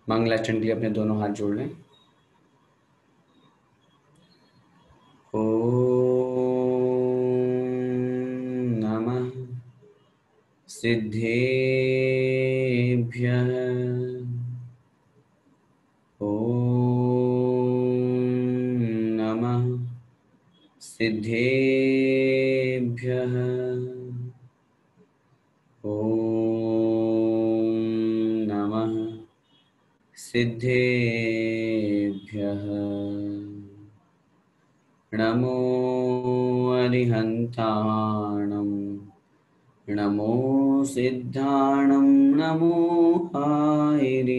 मंगलाचरण के लिए अपने दोनों हाथ जोड़ लें। ओम नमः सिद्धेभ्यः। ओम नमः सिद्धेभ्यः। ओम नमः सिद्धेभ्यः। नमो अरिहन्ताणं नमो सिद्धाणं नमो आयर्याणं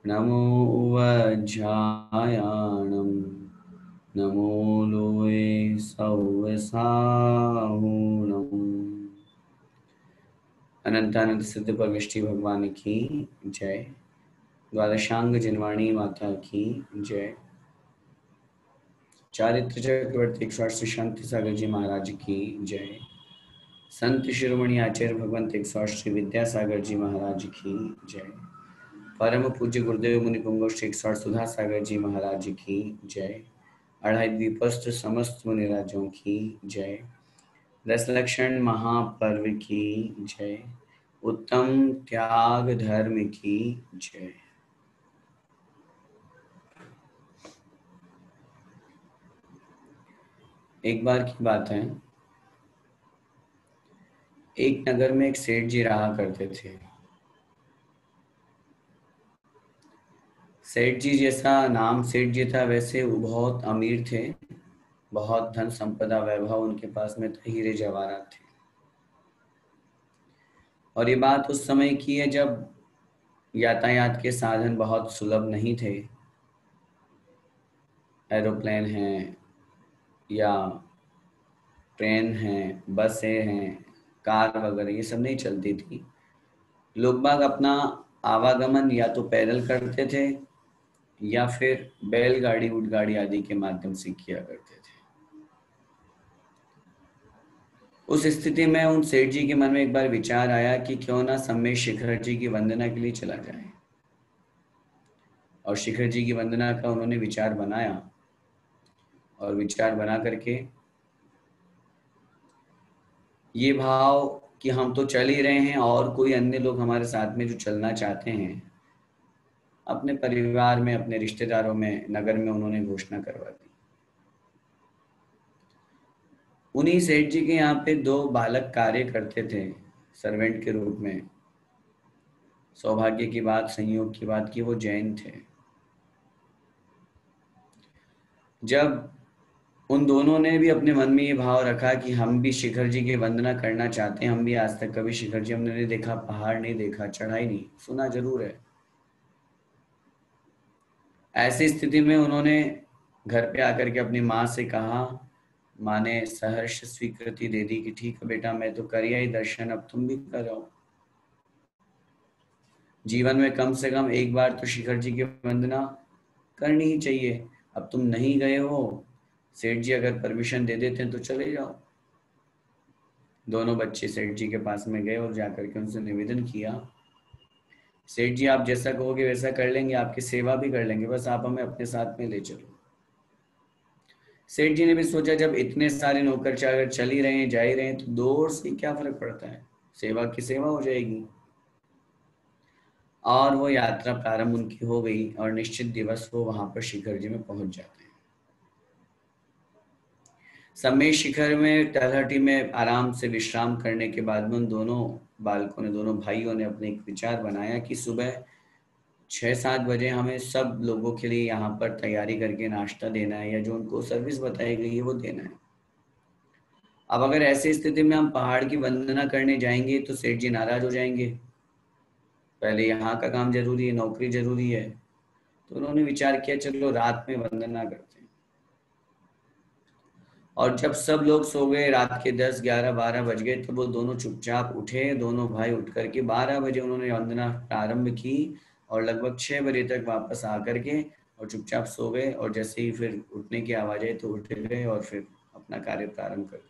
नमो उवज्झायाणं नमो लोये सौवसाहुणम्। अनंतानंद सिद्ध परमेष्टि भगवान की जय। द्वादशांग जिनवाणी माता की जय। चारित्र चक्रवर्ती 108 शांति सागर जी महाराज की जय। संत शिरोमणि आचार्य भगवंत 108 श्री विद्यासागर जी महाराज की जय। परम पूज्य गुरुदेव मुनि पुंगव श्री 108 सुधा सागर जी महाराज की जय। अढ़ाई द्वीपस्थ समस्त मुनिराजों की जय। 10 लक्षण महापर्व की जय। उत्तम त्याग धर्म की जय। एक बार की बात है, एक नगर में एक सेठ जी रहा करते थे। सेठ जी जैसा नाम सेठ जी था, वैसे वो बहुत अमीर थे। बहुत धन संपदा वैभव उनके पास में था, हीरे जवाहरात थे। और ये बात उस समय की है जब यातायात के साधन बहुत सुलभ नहीं थे। एरोप्लेन हैं या ट्रेन हैं, बसें हैं, कार वगैरह ये सब नहीं चलती थी। लोग बाग अपना आवागमन या तो पैदल करते थे या फिर बैलगाड़ी ऊँटगाड़ी आदि के माध्यम से किया करते थे। उस स्थिति में उन सेठ जी के मन में एक बार विचार आया कि क्यों ना सम्मेश शिखर जी की वंदना के लिए चला जाए। और शिखर जी की वंदना का उन्होंने विचार बनाया और विचार बना करके ये भाव कि हम तो चल ही रहे हैं और कोई अन्य लोग हमारे साथ में जो चलना चाहते हैं, अपने परिवार में, अपने रिश्तेदारों में, नगर में उन्होंने घोषणा करवा दी। उन्हीं सेठ जी के यहाँ पे 2 बालक कार्य करते थे सर्वेंट के रूप में। सौभाग्य की बात, संयोग की बात कि वो जैन थे। जब उन दोनों ने भी अपने मन में ये भाव रखा कि हम भी शिखर जी की वंदना करना चाहते हैं, हम भी आज तक कभी शिखर जी हमने नहीं देखा, पहाड़ नहीं देखा, चढ़ाई नहीं, सुना जरूर है। ऐसी स्थिति में उन्होंने घर पे आकर के अपनी माँ से कहा। माँ ने सहर्ष स्वीकृति दे दी कि ठीक है बेटा, मैं तो कर ही दर्शन, अब तुम भी करो। जीवन में कम से कम एक बार तो शिखर जी की वंदना करनी ही चाहिए। अब तुम नहीं गए हो, सेठ जी अगर परमिशन दे देते हैं तो चले जाओ। दोनों बच्चे सेठ जी के पास में गए और जाकर के उनसे निवेदन किया, सेठ जी आप जैसा कहोगे वैसा कर लेंगे, आपकी सेवा भी कर लेंगे, बस आप हमें अपने साथ में ले चलो। सेठ जी ने भी सोचा जब इतने सारे नौकर चाकर चल ही रहे हैं, जा ही रहे हैं, तो 2 और से क्या फर्क पड़ता है, सेवा की सेवा हो जाएगी। और वो यात्रा प्रारंभ उनकी हो गई और निश्चित दिवस वो वहां पर शिखर जी में पहुंच जाते हैं। समय शिखर में तलहटी में आराम से विश्राम करने के बाद में उन दोनों बालकों ने, दोनों भाइयों ने अपने एक विचार बनाया कि सुबह 6-7 बजे हमें सब लोगों के लिए यहाँ पर तैयारी करके नाश्ता देना है, या जो उनको सर्विस बताई गई है वो देना है। अब अगर ऐसी स्थिति में हम पहाड़ की वंदना करने जाएंगे तो सेठ जी नाराज हो जाएंगे। पहले यहाँ का काम जरूरी है, नौकरी जरूरी है। तो उन्होंने विचार किया चलो रात में वंदना करते हैं। और जब सब लोग सो गए, रात के 10, 11, 12 बज गए, तो वो दोनों चुपचाप उठे। दोनों भाई उठ करके 12 बजे उन्होंने वंदना प्रारंभ की और लगभग 6 बजे तक वापस आकर के और चुपचाप सो गए। और जैसे ही फिर उठने की आवाज आई तो उठ गए और फिर अपना कार्य प्रारंभ कर दिया।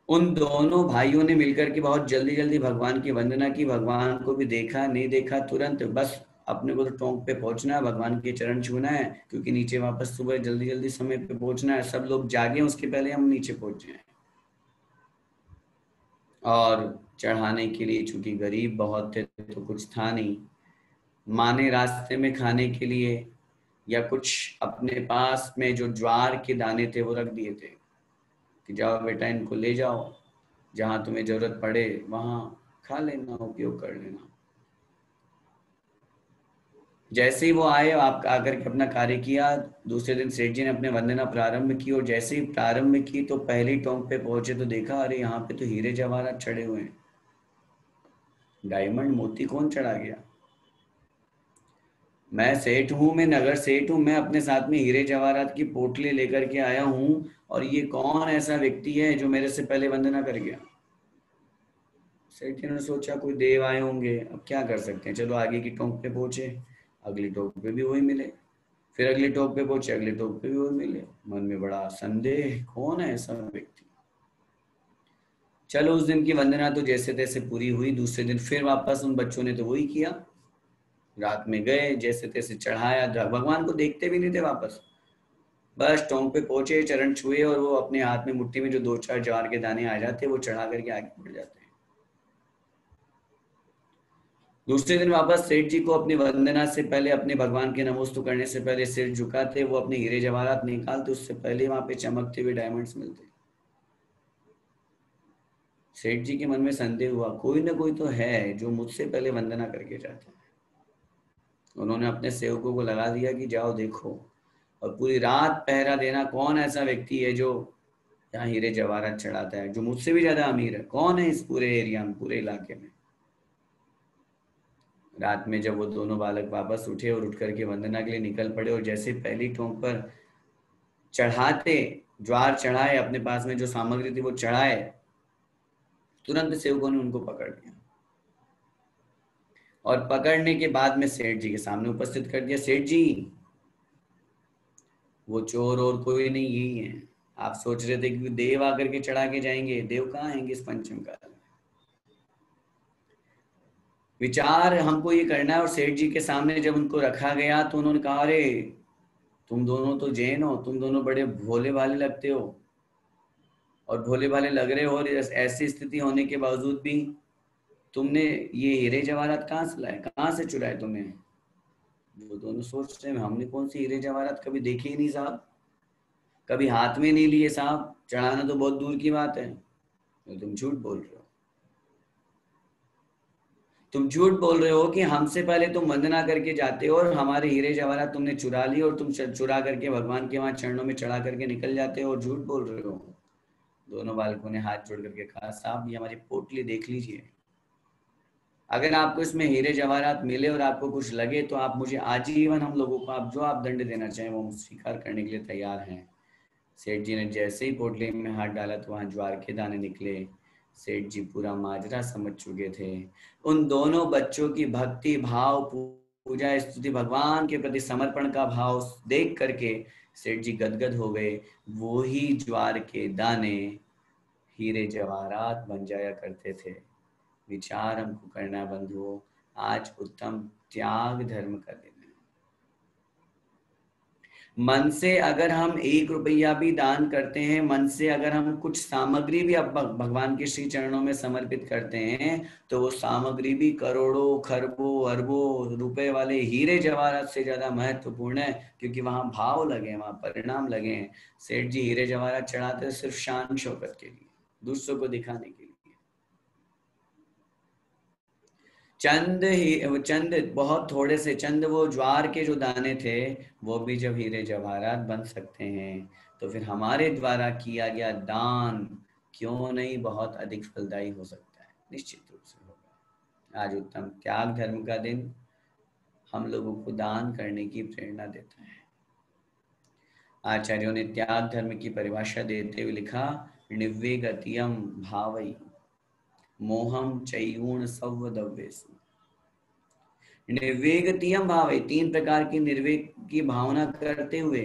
उन दोनों भाइयों ने मिलकर के बहुत जल्दी जल्दी भगवान की वंदना की। भगवान को भी देखा नहीं देखा, तुरंत बस अपने को तो टोंक पे पहुंचना है, भगवान के चरण छूना है, क्योंकि नीचे वापस सुबह जल्दी जल्दी समय पे पहुंचना है। सब लोग जागे उसके पहले हम नीचे पहुंच जाए। और चढ़ाने के लिए चूंकि गरीब बहुत थे तो कुछ था नहीं। माँ ने रास्ते में खाने के लिए या कुछ अपने पास में जो ज्वार के दाने थे वो रख दिए थे कि जाओ बेटा इनको ले जाओ, जहां तुम्हें जरूरत पड़े वहां खा लेना, उपयोग कर लेना। जैसे ही वो आए, आप आकर के अपना कार्य किया, दूसरे दिन सेठ जी ने अपने वंदना प्रारंभ की। और जैसे ही प्रारंभ की तो पहली टोंक पे पहुंचे तो देखा, अरे यहाँ पे तो हीरे जवाहरात चढ़े हुए हैं। डायमंड मोती कौन चढ़ा गया? मैं सेठ हूँ, मैं नगर सेठ हूँ, मैं अपने साथ में हीरे जवाहरात की पोटली लेकर के आया हूँ, और ये कौन ऐसा व्यक्ति है जो मेरे से पहले वंदना कर गया? सेठ जी ने सोचा कोई देव आए होंगे, अब क्या कर सकते हैं, चलो आगे की टोंक पे पहुंचे। अगली टोंक पे भी वही मिले, फिर अगली टोंक पे पहुंचे, अगली टोंक पे भी वही मिले। मन में बड़ा संदेह, कौन है ऐसा व्यक्ति। चलो उस दिन की वंदना तो जैसे तैसे पूरी हुई। दूसरे दिन फिर वापस उन बच्चों ने तो वही किया। रात में गए, जैसे तैसे चढ़ाया, भगवान को देखते भी नहीं थे वापस। बस टोंक पे पहुंचे, चरण छुए, और वो अपने हाथ में मुट्ठी में जो दो चार ज्वार के दाने आ जाते वो चढ़ा करके आगे बढ़ जाते हैं। दूसरे दिन वापस सेठ जी को अपनी वंदना से पहले, अपने भगवान के नमोस्तु करने से पहले सिर झुकाते, वो अपने हीरे जवाहरात निकालते, उससे पहले वहां पे चमकते हुए डायमंड्स मिलते। सेठ जी के मन में संदेह हुआ, कोई ना कोई तो है जो मुझसे पहले वंदना करके जाता है। उन्होंने अपने सेवकों को लगा दिया कि जाओ देखो, और पूरी रात पहरा देना, कौन ऐसा व्यक्ति है जो यहाँ हीरे जवाहरात चढ़ाता है, जो मुझसे भी ज्यादा अमीर है, कौन है इस पूरे एरिया में, पूरे इलाके में। रात में जब वो दोनों बालक वापस उठे और उठ करके वंदना के लिए निकल पड़े, और जैसे पहली टोंक पर चढ़ाते, ज्वार चढ़ाए, अपने पास में जो सामग्री थी वो चढ़ाए, तुरंत सेवकों ने उनको पकड़ लिया। और पकड़ने के बाद में सेठ जी के सामने उपस्थित कर दिया। सेठ जी, वो चोर और कोई नहीं, यही है। आप सोच रहे थे कि देव आकर के चढ़ा के जाएंगे, देव कहाँ आएंगे इस पंचम काल में। विचार हमको ये करना है। और सेठ जी के सामने जब उनको रखा गया तो उन्होंने कहा, अरे तुम दोनों तो जैन हो, तुम दोनों बड़े भोले भाले लगते हो, और भोले भाले लग रहे हो, और ऐसी स्थिति होने के बावजूद भी तुमने ये हीरे जवाहरात कहाँ से लाए, कहाँ से चुराए तुमने? वो दोनों सोच रहे हैं, हमने कौन सी हीरे जवाहरात कभी देखे ही नहीं साहब, कभी हाथ में नहीं लिए साहब, चढ़ाना तो बहुत दूर की बात है। तो तुम झूठ बोल रहे हो, तुम झूठ बोल रहे हो कि हमसे पहले तुम वंदना करके जाते हो और हमारे हीरे जवाहरात तुमने चुरा लिए, और तुम चुरा करके भगवान के वहां चरणों में चढ़ा करके निकल जाते हो, और झूठ बोल रहे हो। दोनों बालकों ने हाथ जोड़ करके कहा, साहब ये हमारी पोटली देख लीजिए, अगर आपको इसमें हीरे जवाहरात मिले और आपको कुछ लगे तो आप मुझे आजीवन, हम लोगों को आप जो आप दंड देना चाहें वो हम स्वीकार करने के लिए तैयार हैं। सेठ जी ने जैसे ही पोटली में हाथ डाला तो वहां ज्वार के दाने निकले। सेठ जी पूरा माजरा समझ चुके थे। उन दोनों बच्चों की भक्ति भाव, पूजा स्तुति, भगवान के प्रति समर्पण का भाव देख करके सेठ जी गदगद हो गए। वो ही ज्वार के दाने हीरे जवाहरात बन जाया करते थे। विचार हमको करना है बंधुओं, आज उत्तम त्याग धर्म का दिन है। मन से अगर हम 1 रुपया भी दान करते हैं, मन से अगर हम कुछ सामग्री भी अब भगवान के श्री चरणों में समर्पित करते हैं, तो वो सामग्री भी करोड़ों खरबों अरबों रुपए वाले हीरे जवाहरात से ज्यादा महत्वपूर्ण है, क्योंकि वहां भाव लगे, वहां परिणाम लगे हैं। सेठ जी हीरे जवाहरात चढ़ाते सिर्फ शान शौकत के लिए, दूसरों को दिखाने के लिए। चंद बहुत थोड़े से चंद वो ज्वार के जो दाने थे, वो भी जब हीरे जवाहरात बन सकते हैं, तो फिर हमारे द्वारा किया गया दान क्यों नहीं बहुत अधिक फलदायी हो सकता है, निश्चित रूप से होगा। आज उत्तम त्याग धर्म का दिन हम लोगों को दान करने की प्रेरणा देता है। आचार्यों ने त्याग धर्म की परिभाषा देते हुए लिखा, निवेगतियम भावई मोहम चयूर्ण सव्वदव्येसु। निर्वेगतियम भाव है, 3 प्रकार की निर्वेग की भावना करते हुए,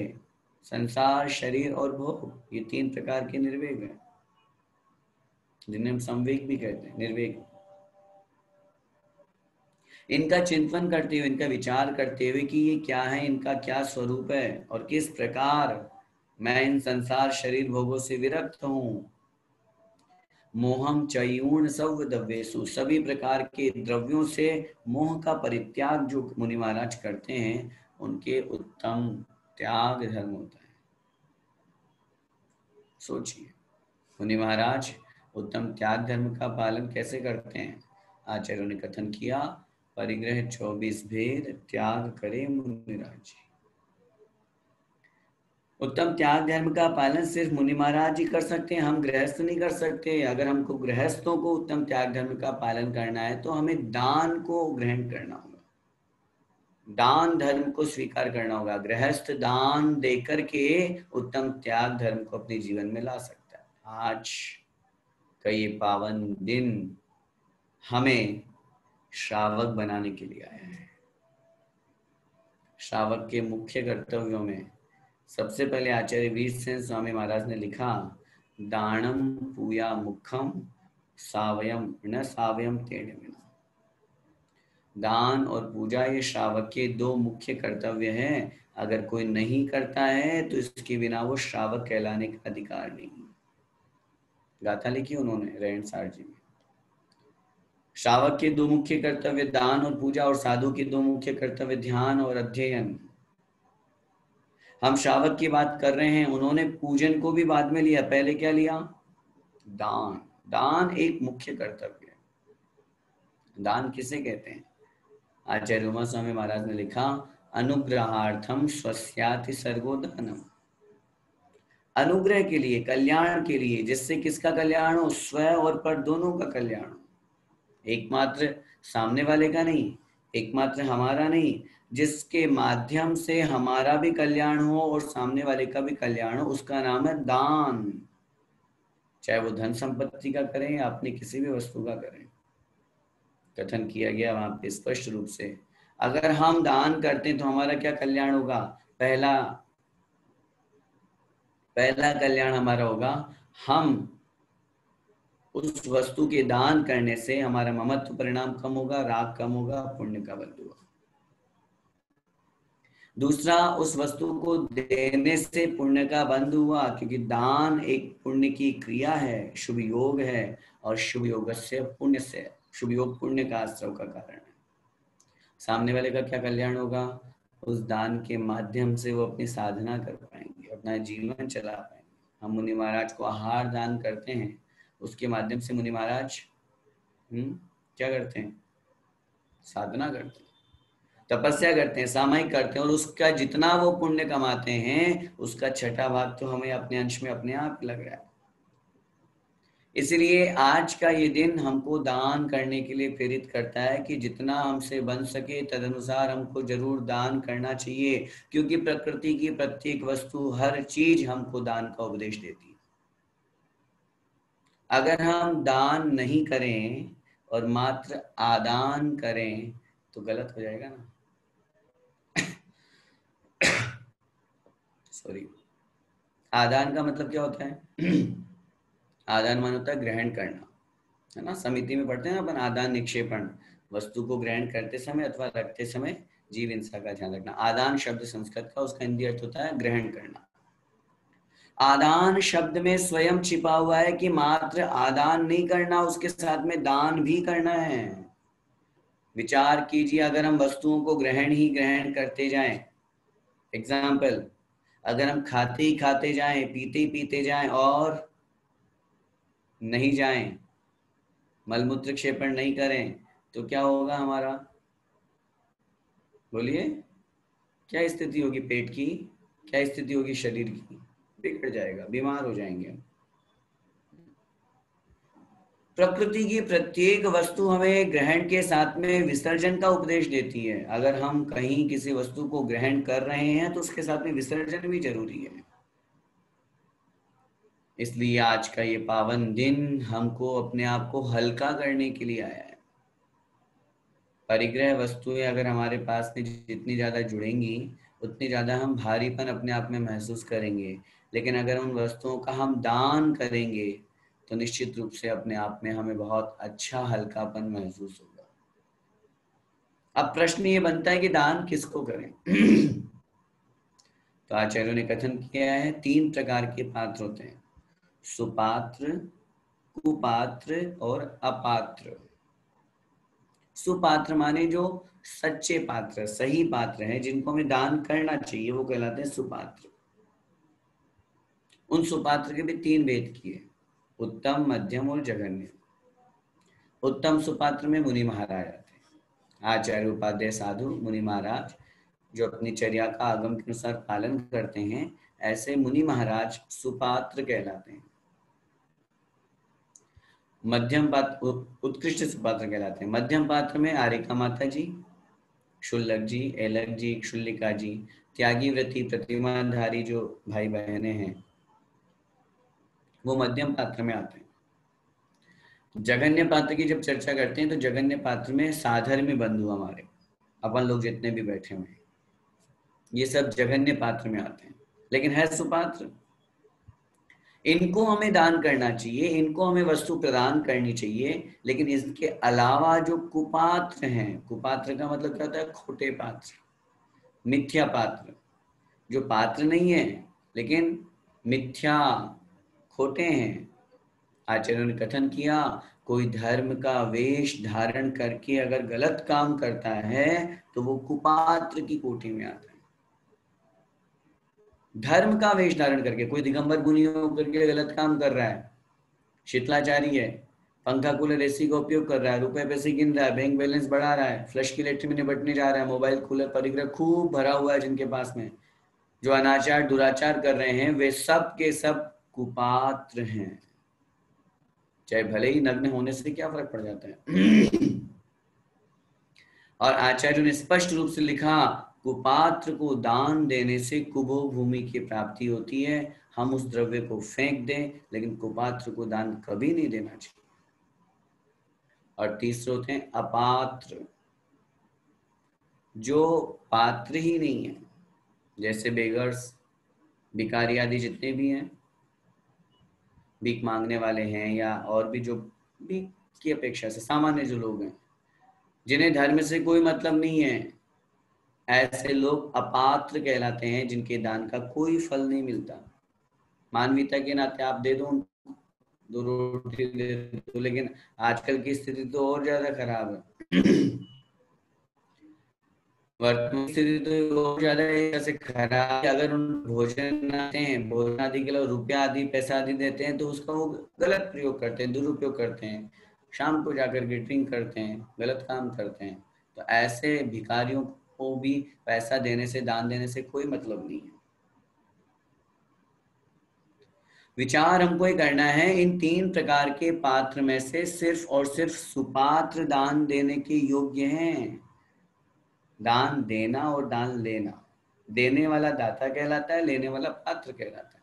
संसार, शरीर और भोग, ये 3 प्रकार के निर्वेग है। जिन्हें हम संवेग भी कहते हैं, निर्वेग। इनका चिंतन करते हुए, इनका विचार करते हुए कि ये क्या है, इनका क्या स्वरूप है और किस प्रकार मैं इन संसार शरीर भोगों से विरक्त हूँ। मोहम चयूर्ण सब द्रव्येषु, सभी प्रकार के द्रव्यों से मोह का परित्याग जो मुनि महाराज करते हैं, उनके उत्तम त्याग धर्म होता है। सोचिए, मुनि महाराज उत्तम त्याग धर्म का पालन कैसे करते हैं। आचार्यों ने कथन किया, परिग्रह 24 भेद त्याग करे मुनिराज। उत्तम त्याग धर्म का पालन सिर्फ मुनि महाराज ही कर सकते हैं, हम गृहस्थ नहीं कर सकते। अगर हमको गृहस्थों को उत्तम त्याग धर्म का पालन करना है तो हमें दान को ग्रहण करना होगा, दान धर्म को स्वीकार करना होगा। गृहस्थ दान देकर के उत्तम त्याग धर्म को अपने जीवन में ला सकता है। आज का ये पावन दिन हमें श्रावक बनाने के लिए आया है। श्रावक के मुख्य कर्तव्यों में सबसे पहले आचार्य वीरसेन स्वामी महाराज ने लिखा, दानम पूया मुखम सावयम न सावयम तेन बिना। दान और पूजा ये श्रावक के दो मुख्य कर्तव्य हैं। अगर कोई नहीं करता है तो इसके बिना वो श्रावक कहलाने का अधिकार नहीं। गाथा लिखी उन्होंने रहनसार जी में। श्रावक के दो मुख्य कर्तव्य दान और पूजा, और साधु के दो मुख्य कर्तव्य ध्यान और अध्ययन। हम श्रावक की बात कर रहे हैं, उन्होंने पूजन को भी बाद में लिया, पहले क्या लिया, दान। दान एक मुख्य कर्तव्य है। दान किसे कहते हैं। आचार्य उमा स्वामी महाराज ने लिखा, अनुग्रहार्थम स्वस्याति सर्गो दानम। अनुग्रह के लिए, कल्याण के लिए, जिससे किसका कल्याण हो, स्व और पर दोनों का कल्याण हो। एकमात्र सामने वाले का नहीं, एकमात्र हमारा नहीं, जिसके माध्यम से हमारा भी कल्याण हो और सामने वाले का भी कल्याण हो, उसका नाम है दान। चाहे वो धन संपत्ति का करें या अपनी किसी भी वस्तु का करें। कथन किया गया वहां पे स्पष्ट रूप से, अगर हम दान करते हैं तो हमारा क्या कल्याण होगा। पहला कल्याण हमारा होगा, हम उस वस्तु के दान करने से हमारा ममत्व परिणाम कम होगा, राग कम होगा, पुण्य का बल होगा। दूसरा, उस वस्तु को देने से पुण्य का बंध हुआ, क्योंकि दान एक पुण्य की क्रिया है, शुभ योग है, और शुभ योग से पुण्य से, शुभ योग पुण्य का आश्रव का कारण है। सामने वाले का क्या कल्याण होगा, उस दान के माध्यम से वो अपनी साधना कर पाएंगे, अपना जीवन चला पाएंगे। हम मुनि महाराज को आहार दान करते हैं, उसके माध्यम से मुनि महाराज क्या करते हैं, साधना करते हैं, तपस्या करते हैं, सामायिक करते हैं, और उसका जितना वो पुण्य कमाते हैं उसका छठा भाग तो हमें अपने अंश में अपने आप लग रहा है। इसलिए आज का ये दिन हमको दान करने के लिए प्रेरित करता है कि जितना हमसे बन सके तदनुसार हमको जरूर दान करना चाहिए, क्योंकि प्रकृति की प्रत्येक वस्तु, हर चीज हमको दान का उपदेश देती है। अगर हम दान नहीं करें और मात्र आदान करें तो गलत हो जाएगा ना। सॉरी, आदान का मतलब क्या होता है आदान मान होता है ग्रहण करना, है ना। समिति में पढ़ते हैं अपन, आदान निक्षेपण, वस्तु को ग्रहण करते समय अथवा रखते समय जीव हिंसा का ध्यान रखना। आदान शब्द संस्कृत का, उसका हिंदी अर्थ होता है ग्रहण करना। आदान शब्द में स्वयं छिपा हुआ है कि मात्र आदान नहीं करना, उसके साथ में दान भी करना है। विचार कीजिए, अगर हम वस्तुओं को ग्रहण ही ग्रहण करते जाएं, एग्जाम्पल, अगर हम खाते ही खाते जाएं, पीते ही पीते जाएं और नहीं जाएं, मलमूत्र क्षेपण नहीं करें, तो क्या होगा हमारा, बोलिए, क्या स्थिति होगी पेट की, क्या स्थिति होगी शरीर की, बिगड़ जाएगा, बीमार हो जाएंगे हम। प्रकृति की प्रत्येक वस्तु हमें ग्रहण के साथ में विसर्जन का उपदेश देती है। अगर हम कहीं किसी वस्तु को ग्रहण कर रहे हैं तो उसके साथ में विसर्जन भी जरूरी है। इसलिए आज का ये पावन दिन हमको अपने आप को हल्का करने के लिए आया है। परिग्रह वस्तुएं अगर हमारे पास में जितनी ज्यादा जुड़ेंगी उतनी ज्यादा हम भारीपन अपने आप में महसूस करेंगे, लेकिन अगर उन वस्तुओं का हम दान करेंगे तो निश्चित रूप से अपने आप में हमें बहुत अच्छा हल्कापन महसूस होगा। अब प्रश्न ये बनता है कि दान किसको करें? तो आचार्यों ने कथन किया है 3 प्रकार के पात्र होते हैं, सुपात्र, कुपात्र और अपात्र। सुपात्र माने जो सच्चे पात्र, सही पात्र हैं, जिनको हमें दान करना चाहिए, वो कहलाते हैं सुपात्र। उन सुपात्र के भी 3 भेद किए, उत्तम, मध्यम और जघन्य। उत्तम सुपात्र में मुनि महाराज आते हैं, आचार्य, उपाध्याय, साधु, मुनि महाराज, जो अपनी चर्या का आगम के अनुसार पालन करते हैं, ऐसे मुनि महाराज सुपात्र कहलाते हैं। मध्यम पात्र उत्कृष्ट सुपात्र कहलाते हैं। मध्यम पात्र में आरिका माता जी, शुल्लक जी, एलक जी, क्षुल्लिका जी, त्यागी व्रती, प्रतिमाधारी जो भाई बहने हैं, वो मध्यम पात्र में आते हैं। जघन्य पात्र की जब चर्चा करते हैं तो जघन्य पात्र में साधर्मी बंधु, हमारे अपन लोग जितने भी बैठे हुए हैं, ये सब जघन्य पात्र में आते हैं, लेकिन है सुपात्र। इनको हमें दान करना चाहिए, इनको हमें वस्तु प्रदान करनी चाहिए, लेकिन इसके अलावा जो कुपात्र हैं, कुपात्र का मतलब क्या होता है? खोटे पात्र, मिथ्या पात्र, जो पात्र नहीं है लेकिन मिथ्या, खोटे हैं। आचार्यों ने कथन किया, कोई धर्म का वेश धारण करके अगर गलत काम करता है तो वो कुपात्र की कोटि में आता है। धर्म का वेश धारण करके कोई दिगंबर मुनि होकर के गलत काम कर रहा है, शीतलाचारी है, पंखा कूलर एसी का उपयोग कर रहा है, रुपए पैसे गिन रहा है, बैंक बैलेंस बढ़ा रहा है, फ्लश की इलेक्ट्रिक में निपटने जा रहा है, मोबाइल कूलर परिग्रह खूब भरा हुआ है जिनके पास में, जो अनाचार दुराचार कर रहे हैं, वे सब के सब कुपात्र हैं। चाहे भले ही नग्न होने से क्या फर्क पड़ जाता है। और आचार्यों ने स्पष्ट रूप से लिखा, कुपात्र को दान देने से कुबो भूमि की प्राप्ति होती है। हम उस द्रव्य को फेंक दें, लेकिन कुपात्र को दान कभी नहीं देना चाहिए। और तीसरे होते हैं अपात्र, जो पात्र ही नहीं है, जैसे बेगर्स, भिखारी आदि जितने भी हैं, भीख मांगने वाले हैं, या और भी जो भीख की अपेक्षा से सामान्य जो लोग हैं, जिन्हें धर्म से कोई मतलब नहीं है, ऐसे लोग अपात्र कहलाते हैं, जिनके दान का कोई फल नहीं मिलता। मानवीयता के नाते आप दे दो, 2 रोटी दे दो, लेकिन आजकल की स्थिति तो और ज्यादा खराब है। वर्तमान स्थिति तो और ज्यादा ऐसे खराब, अगर उन भोजन आते हैं, भोजन आदि के लिए रुपया आदि पैसा आदि देते हैं, तो उसका वो गलत प्रयोग करते हैं, दुरुपयोग करते हैं, शाम को जाकर के ड्रिंक करते हैं, गलत काम करते हैं। तो ऐसे भिखारियों को भी पैसा देने से, दान देने से कोई मतलब नहीं है। विचार हमको ये करना है, इन 3 प्रकार के पात्र में से सिर्फ और सिर्फ सुपात्र दान देने के योग्य हैं। दान देना और दान लेना, देने वाला दाता कहलाता है, लेने वाला पात्र कहलाता है।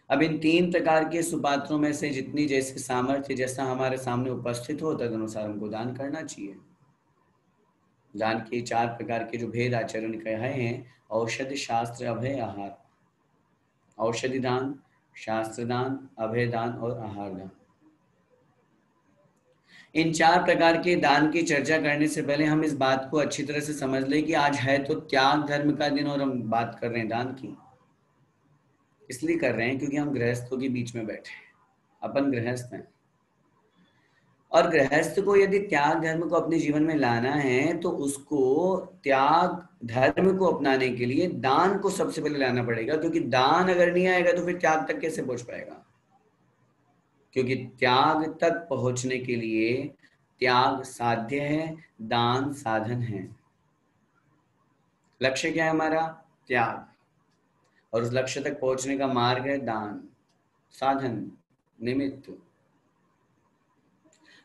अब इन 3 प्रकार के सुपात्रों में से जितनी जैसी सामर्थ्य, जैसा हमारे सामने उपस्थित हो, तदनुसार हमको दान करना चाहिए। दान के 4 प्रकार के जो भेद आचार्यों ने कहे हैं, औषधि, शास्त्र, अभय, आहार। औषधि दान, शास्त्र दान, अभय दान और आहार दान। इन 4 प्रकार के दान की चर्चा करने से पहले हम इस बात को अच्छी तरह से समझ लें कि आज है तो त्याग धर्म का दिन, और हम बात कर रहे हैं दान की। इसलिए कर रहे हैं क्योंकि हम गृहस्थों के बीच में बैठे हैं, अपन गृहस्थ हैं, और गृहस्थ को यदि त्याग धर्म को अपने जीवन में लाना है तो उसको त्याग धर्म को अपनाने के लिए दान को सबसे पहले लाना पड़ेगा, क्योंकि दान अगर नहीं आएगा तो फिर त्याग तक कैसे पहुंच पाएगा? क्योंकि त्याग तक पहुंचने के लिए त्याग साध्य है, दान साधन है। लक्ष्य क्या है हमारा? त्याग, और उस लक्ष्य तक पहुंचने का मार्ग है दान, साधन, निमित्त।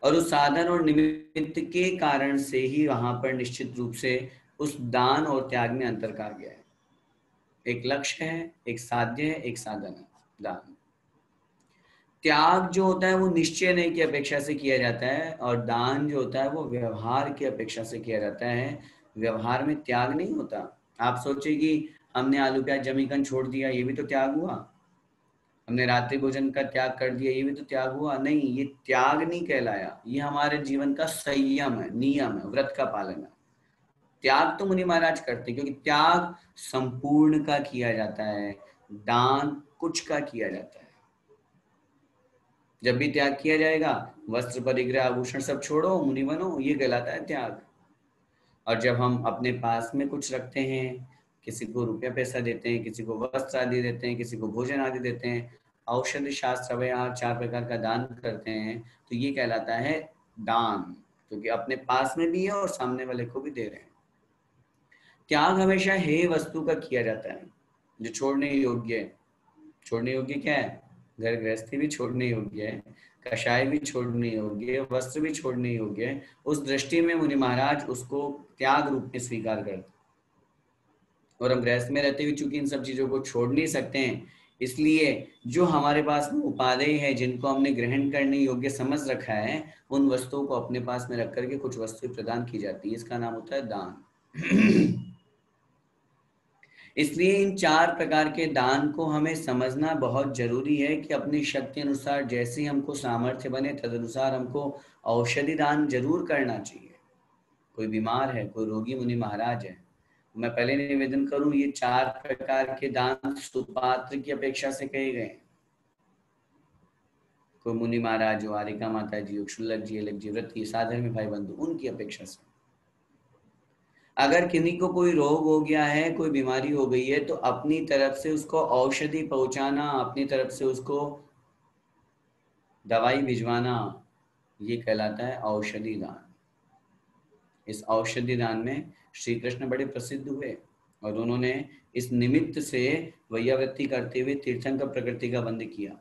और उस साधन और निमित्त के कारण से ही वहां पर निश्चित रूप से उस दान और त्याग में अंतर कहा गया है। एक लक्ष्य है, एक साध्य है, एक साधन है, दान। त्याग जो होता है वो निश्चय नहीं की अपेक्षा से किया जाता है, और दान जो होता है वो व्यवहार की अपेक्षा से किया जाता है। व्यवहार में त्याग नहीं होता। आप सोचिए कि हमने आलू प्याज जमीकन छोड़ दिया, ये भी तो त्याग हुआ। हमने रात्रि भोजन का त्याग कर दिया, ये भी तो त्याग हुआ नहीं, ये त्याग नहीं कहलाया, ये हमारे जीवन का संयम है, नियम है, व्रत का पालन है। त्याग तो मुनि महाराज करते, क्योंकि त्याग संपूर्ण का किया जाता है, दान कुछ का किया जाता है। जब भी त्याग किया जाएगा, वस्त्र परिग्रह आभूषण सब छोड़ो, मुनि बनो, ये कहलाता है त्याग। और जब हम अपने पास में कुछ रखते हैं, किसी को रुपया पैसा देते हैं, किसी को वस्त्र आदि देते हैं, किसी को भोजन आदि देते हैं, औषधि शास्त्र अव्यवहार 4 प्रकार का दान करते हैं, तो ये कहलाता है दान, क्योंकि अपने पास में भी है और सामने वाले को भी दे रहे हैं। त्याग हमेशा हे वस्तु का किया जाता है, जो छोड़ने योग्य है। छोड़ने योग्य क्या है? घर गृहस्थी भी छोड़ने योग्य है, कषाय भी छोड़ने योग्य है, वस्त्र भी छोड़ने योग्य है। उस दृष्टि में मुनि महाराज उसको त्याग रूप में स्वीकार करते। और हम गृहस्थ में रहते हुए चूंकि इन सब चीजों को छोड़ नहीं सकते हैं, इसलिए जो हमारे पास में उपादेय है, जिनको हमने ग्रहण करने योग्य समझ रखा है, उन वस्तुओं को अपने पास में रख करके कुछ वस्तुएं प्रदान की जाती है। इसका नाम होता है दान। इसलिए इन 4 प्रकार के दान को हमें समझना बहुत जरूरी है कि अपनी शक्ति अनुसार जैसे हमको सामर्थ्य बने तदनुसार हमको औषधि दान जरूर करना चाहिए। कोई बीमार है, कोई रोगी मुनि महाराज है, मैं पहले निवेदन करूं, ये 4 प्रकार के दान सुपात्र की अपेक्षा से कहे गए। कोई मुनि महाराज हो, आरिका माता जी हो, क्षुल्लक जी, अलग जी, व्रत साधन में भाई बंधु, उनकी अपेक्षा से। अगर किन्हीं को कोई रोग हो गया है, कोई बीमारी हो गई है, तो अपनी तरफ से उसको औषधि पहुंचाना, अपनी तरफ से उसको दवाई भिजवाना, ये कहलाता है औषधि दान। इस औषधि दान में श्री कृष्ण बड़े प्रसिद्ध हुए और उन्होंने इस निमित्त से वैयावृत्ति करते हुए तीर्थंकर प्रकृति का बंद किया।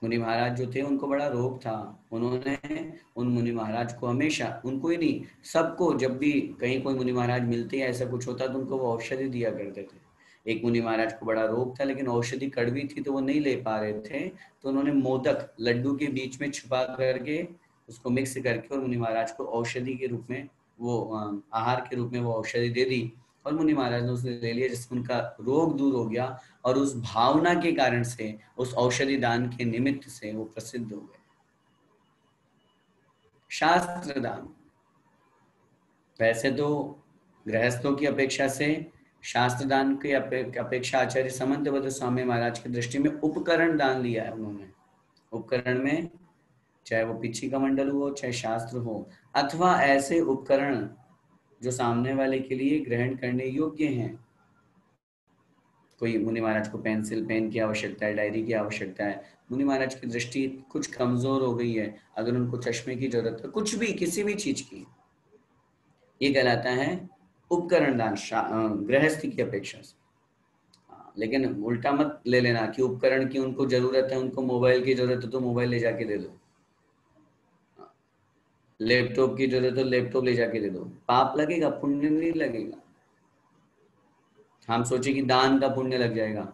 मुनि महाराज जो थे, उनको बड़ा रोग था, उन्होंने उन मुनि महाराज को हमेशा, उनको ही नहीं सबको, जब भी कहीं कोई मुनि महाराज मिलते या ऐसा कुछ होता तो उनको वो औषधि दिया करते थे। एक मुनि महाराज को बड़ा रोग था, लेकिन औषधि कड़वी थी तो वो नहीं ले पा रहे थे, तो उन्होंने मोदक लड्डू के बीच में छुपा करके उसको मिक्स करके और मुनि महाराज को औषधि के रूप में, वो आहार के रूप में वो औषधि दे दी और मुनि महाराज ने उसे ले लिया, जिससे उनका रोग दूर हो गया। और उस भावना के कारण से, उस औषधि दान के निमित्त से वो प्रसिद्ध हो गए। शास्त्र दान, वैसे तो गृहस्थों की अपेक्षा से शास्त्र दान की अपेक्षा आचार्य समंतभद्र स्वामी महाराज की दृष्टि में उपकरण दान लिया है उन्होंने। उपकरण में चाहे वो पिछी का मंडल हो, चाहे शास्त्र हो, अथवा ऐसे उपकरण जो सामने वाले के लिए ग्रहण करने योग्य हैं। कोई मुनि महाराज को पेंसिल पेन की आवश्यकता है, डायरी की आवश्यकता है, मुनि महाराज की दृष्टि कुछ कमजोर हो गई है, अगर उनको चश्मे की जरूरत है, कुछ भी, किसी भी चीज की, ये कहलाता है उपकरण दान गृहस्थी की अपेक्षा से। लेकिन उल्टा मत ले लेना कि उपकरण की उनको जरूरत है, उनको मोबाइल की जरूरत है तो मोबाइल ले जाके दे दो, लैपटॉप की जरूरत है लैपटॉप ले जाके दे दो, पाप लगेगा, पुण्य नहीं लगेगा। हम सोचे कि दान का पुण्य लग जाएगा,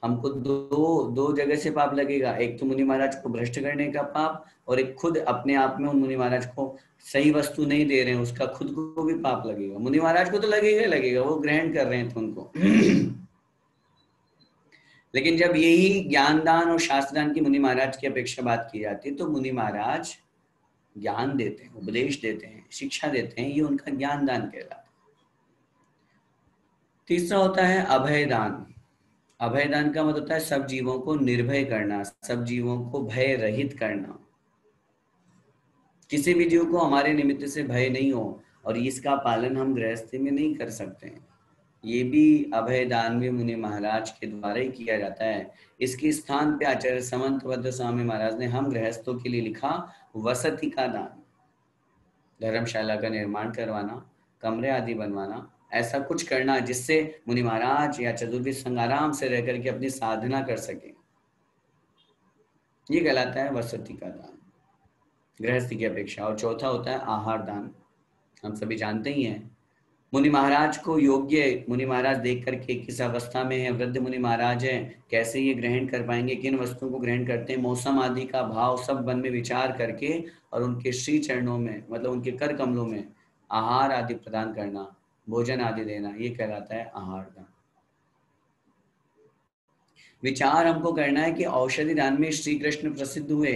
हमको दो दो जगह से पाप लगेगा। एक तो मुनि महाराज को भ्रष्ट करने का पाप, और एक खुद अपने आप में उन मुनि महाराज को सही वस्तु नहीं दे रहे हैं, उसका खुद को भी पाप लगेगा। मुनि महाराज को तो लगेगा लगेगा, वो ग्रहण कर रहे हैं तो उनको। लेकिन जब यही ज्ञान दान और शास्त्र दान की मुनि महाराज की अपेक्षा बात की जाती है, तो मुनि महाराज ज्ञान देते हैं, उपदेश देते हैं, शिक्षा देते हैं, ये उनका ज्ञान दान कहलाता है। तीसरा होता है अभय दान। अभय दान का मतलब होता है सब जीवों को निर्भय करना, सब जीवों को भय रहित करना, किसी भी जीव को हमारे निमित्त से भय नहीं हो, और इसका पालन हम गृहस्थी में नहीं कर सकते हैं। ये भी अभय दान भी मुनि महाराज के द्वारा ही किया जाता है। इसके स्थान पे आचार्य समंतभद्र स्वामी महाराज ने हम गृहस्थों के लिए लिखा वसति का दान, धर्मशाला का निर्माण करवाना, कमरे आदि बनवाना, ऐसा कुछ करना जिससे मुनि महाराज या चतुर्वेद संघ आराम से रह करके अपनी साधना कर सके, ये कहलाता है वसति का दान गृहस्थी की अपेक्षा। और चौथा होता है आहार दान। हम सभी जानते ही हैं, मुनि महाराज को योग्य मुनि महाराज देख करके किस अवस्था में है, वृद्ध मुनि महाराज हैं, कैसे ये ग्रहण कर पाएंगे, किन वस्तुओं को ग्रहण करते हैं, मौसम आदि का भाव सब मन में विचार करके और उनके श्री चरणों में, मतलब उनके कर कमलों में आहार आदि प्रदान करना, भोजन आदि देना, ये कहलाता है आहार दान। विचार हमको करना है कि औषधि दान में श्री कृष्ण प्रसिद्ध हुए,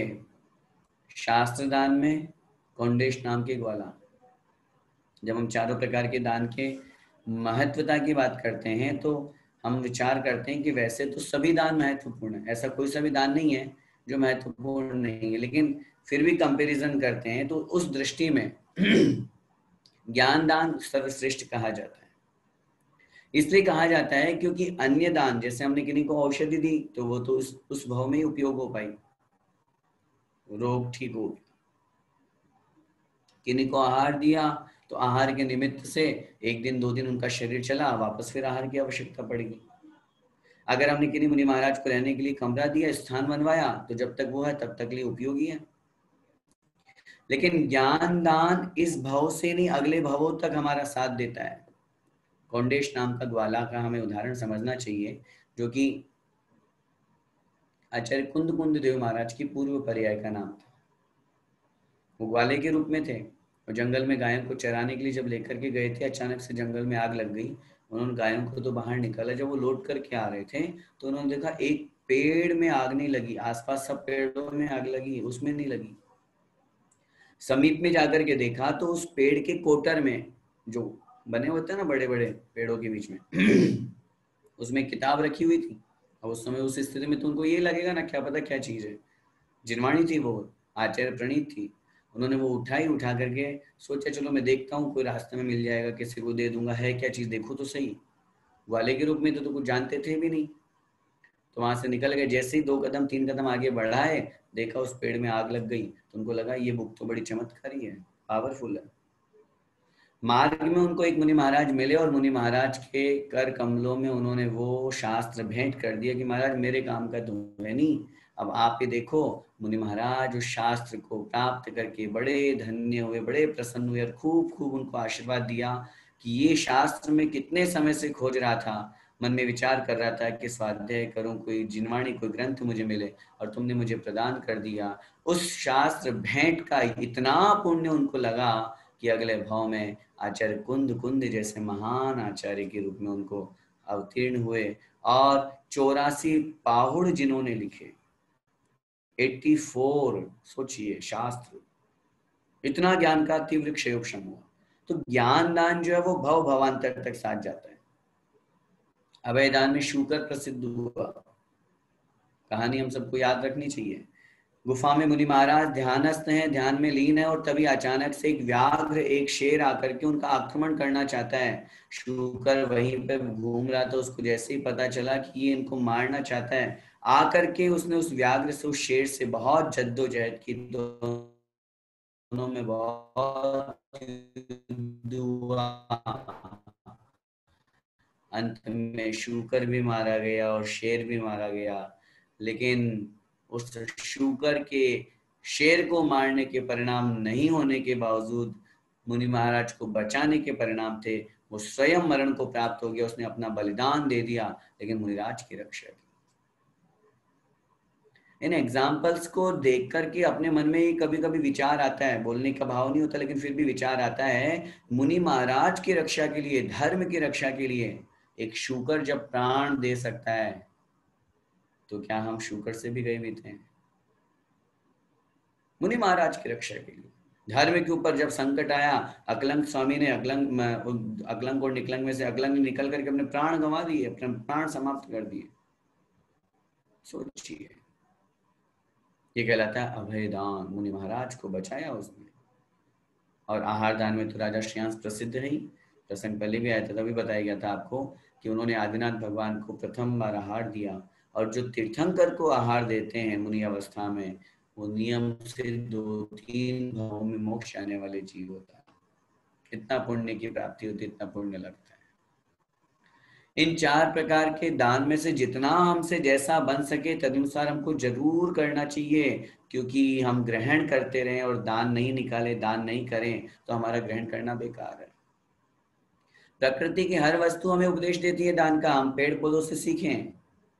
शास्त्र दान में कौंडेश नाम के ग्वाला। जब हम चारों प्रकार के दान के महत्वता की बात करते हैं तो हम विचार करते हैं कि वैसे तो सभी दान महत्वपूर्ण है, ऐसा कोई सा भी दान नहीं है जो महत्वपूर्ण नहीं है, लेकिन फिर भी कंपैरिजन करते हैं तो उस दृष्टि में ज्ञान दान सर्वश्रेष्ठ कहा जाता है। इसलिए कहा जाता है क्योंकि अन्य दान, जैसे हमने किन्हीं को औषधि दी तो वो तो उस भाव में ही उपयोग हो पाई, रोग ठीक हो। किन्हीं को आहार दिया तो आहार के निमित्त से एक दिन दो दिन उनका शरीर चला, वापस फिर आहार की आवश्यकता पड़ेगी। अगर हमने किन्हीं मुनि महाराज को रहने के लिए कमरा दिया, स्थान बनवाया, तो जब तक वो है तब तक लिए उपयोगी है। लेकिन ज्ञान दान इस भाव से नहीं, अगले भावों तक हमारा साथ देता है। कौंडेश नाम का ग्वाला का हमें उदाहरण समझना चाहिए, जो कि आचार्य कुंद कुंद देव महाराज की पूर्व पर्याय का नाम था। वो ग्वाले के रूप में थे और जंगल में गायों को चराने के लिए जब लेकर के गए थे, अचानक से जंगल में आग लग गई। उन्होंने गायों को तो बाहर निकाला, जब वो लौट करके आ रहे थे तो उन्होंने देखा एक पेड़ में आग नहीं लगी, आसपास सब पेड़ों में आग लगी, उसमें नहीं लगी। समीप में जाकर के देखा तो उस पेड़ के कोटर में, जो बने होते हैं ना बड़े बड़े पेड़ों के बीच में उसमें किताब रखी हुई थी। अब उस समय उस स्थिति में तो उनको ये लगेगा ना, क्या पता क्या चीज है। जिनवाणी थी वो, आचार्य प्रणीत थी। उन्होंने वो उठाई, उठा करके सोचा चलो मैं देखता हूँ, कोई रास्ते में मिल जाएगा, किसी को दे दूंगा, है क्या चीज देखो तो सही। ग्वाले के रूप में तो कुछ जानते थे भी नहीं। तो वहां से निकल गए, जैसे ही 2 कदम 3 कदम आगे बढ़ाए, देखा उस पेड़ में आग लग गई। तो उनको लगा ये बुक तो बड़ी चमत्कारी है, पावरफुल है। मार्ग में उनको एक मुनि महाराज मिले और मुनि महाराज के कर कमलों में उन्होंने वो शास्त्र भेंट कर दिया कि महाराज मेरे काम का तो है नहीं, अब आप ये देखो। मुनि महाराज उस शास्त्र को प्राप्त करके बड़े धन्य हुए, बड़े प्रसन्न हुए और खूब खूब उनको आशीर्वाद दिया कि ये शास्त्र में कितने समय से खोज रहा था, मन में विचार कर रहा था कि स्वाध्याय करूं, कोई जिनवाणी कोई ग्रंथ मुझे मिले, और तुमने मुझे प्रदान कर दिया। उस शास्त्र भेंट का इतना पुण्य उनको लगा कि अगले भाव में आचार्य कुंद कुंद जैसे महान आचार्य के रूप में उनको अवतीर्ण हुए। और 84 पाहुड़ जिन्होंने लिखे, 84, सोचिए शास्त्र, इतना ज्ञान का तीव्र क्षयोक्षम हुआ। तो ज्ञान दान जो है वो भव भवांतर तक साथ जाता है। अभय दान में शूकर प्रसिद्ध हुआ, कहानी हम सबको याद रखनी चाहिए। गुफा में मुनि महाराज ध्यानस्थ हैं, ध्यान में लीन है, और तभी अचानक से एक व्याघ्र, एक शेर आकर के उनका आक्रमण करना चाहता है। शूकर वहीं पे घूम रहा था, उसको जैसे ही पता चला कि ये इनको मारना चाहता है, आकर के उसने उस व्याघ्र से, उस शेर से बहुत जद्दोजहद की। दोनों में बहुत युद्ध हुआ। अंत में शूकर भी मारा गया और शेर भी मारा गया। लेकिन उस शूकर के, शेर को मारने के परिणाम नहीं होने के बावजूद मुनि महाराज को बचाने के परिणाम थे। वो स्वयं मरण को प्राप्त हो गया, उसने अपना बलिदान दे दिया, लेकिन मुनिराज की रक्षा की। इन एग्जाम्पल्स को देख करके अपने मन में कभी कभी विचार आता है, बोलने का भाव नहीं होता लेकिन फिर भी विचार आता है। मुनि महाराज की रक्षा के लिए, धर्म की रक्षा के लिए एक शूकर जब प्राण दे सकता है, तो क्या हम शूकर से भी भयभीत हैं? मुनि महाराज की रक्षा के लिए, धर्म के ऊपर जब संकट आया, अकलंग स्वामी ने अकलंग और निकलंग में से अकलंग निकल करके अपने प्राण गंवा दिए, अपने प्राण समाप्त कर दिए। सोचिए, ये कहलाता है अभयदान। मुनि महाराज को बचाया उसने। और आहार दान में तो राजा श्रेयांश प्रसिद्ध है ही। प्रसंग पहले भी आया था, तभी बताया गया था आपको कि उन्होंने आदिनाथ भगवान को प्रथम बार आहार दिया। और जो तीर्थंकर को आहार देते हैं मुनि अवस्था में, वो नियम से 2-3 भावों में मोक्ष आने वाले जीव होता है। कितना पुण्य की प्राप्ति होती है, इतना पुण्य लगता है। इन 4 प्रकार के दान में से जितना हमसे जैसा बन सके तदनुसार हमको जरूर करना चाहिए, क्योंकि हम ग्रहण करते रहें और दान नहीं निकाले, दान नहीं करें, तो हमारा ग्रहण करना बेकार है। प्रकृति की हर वस्तु हमें उपदेश देती है दान का, हम पेड़ पौधों से सीखें।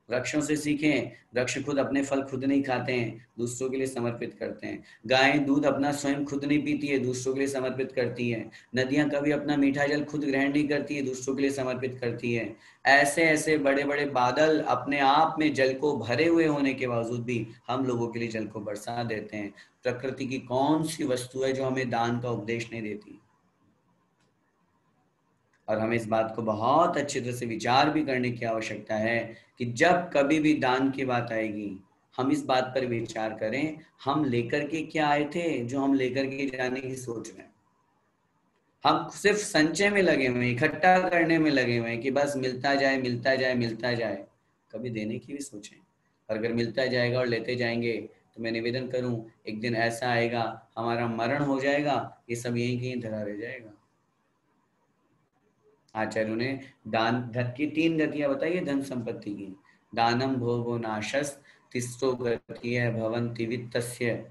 वृक्षों से सीखें। वृक्ष खुद अपने फल खुद नहीं खाते हैं, दूसरों के लिए समर्पित करते हैं। गायें दूध अपना स्वयं खुद नहीं पीती है, दूसरों के लिए समर्पित करती है। नदियां कभी अपना मीठा जल खुद ग्रहण नहीं करती है, दूसरों के लिए समर्पित करती है। ऐसे ऐसे बड़े बड़े बादल अपने आप में जल को भरे हुए होने के बावजूद भी हम लोगों के लिए जल को बरसा देते हैं। प्रकृति की कौन सी वस्तु है जो हमें दान का उपदेश नहीं देती? और हमें इस बात को बहुत अच्छी तरह से विचार भी करने की आवश्यकता है कि जब कभी भी दान की बात आएगी, हम इस बात पर विचार करें, हम लेकर के क्या आए थे जो हम लेकर के जाने की सोच रहे हैं। हम सिर्फ संचय में लगे हुए हैं, इकट्ठा करने में लगे हुए हैं कि बस मिलता जाए मिलता जाए मिलता जाए। कभी देने की भी सोचें। और अगर मिलता जाएगा और लेते जाएंगे तो मैं निवेदन करूं, एक दिन ऐसा आएगा हमारा मरण हो जाएगा, ये सब यहीं कहीं धरा रह जाएगा। आचार्यों ने दान धन की 3 गतियां बताई है धन संपत्ति की। दानम भोगो नाशस, तिस्रो गतिः भवन्ति वित्तस्य,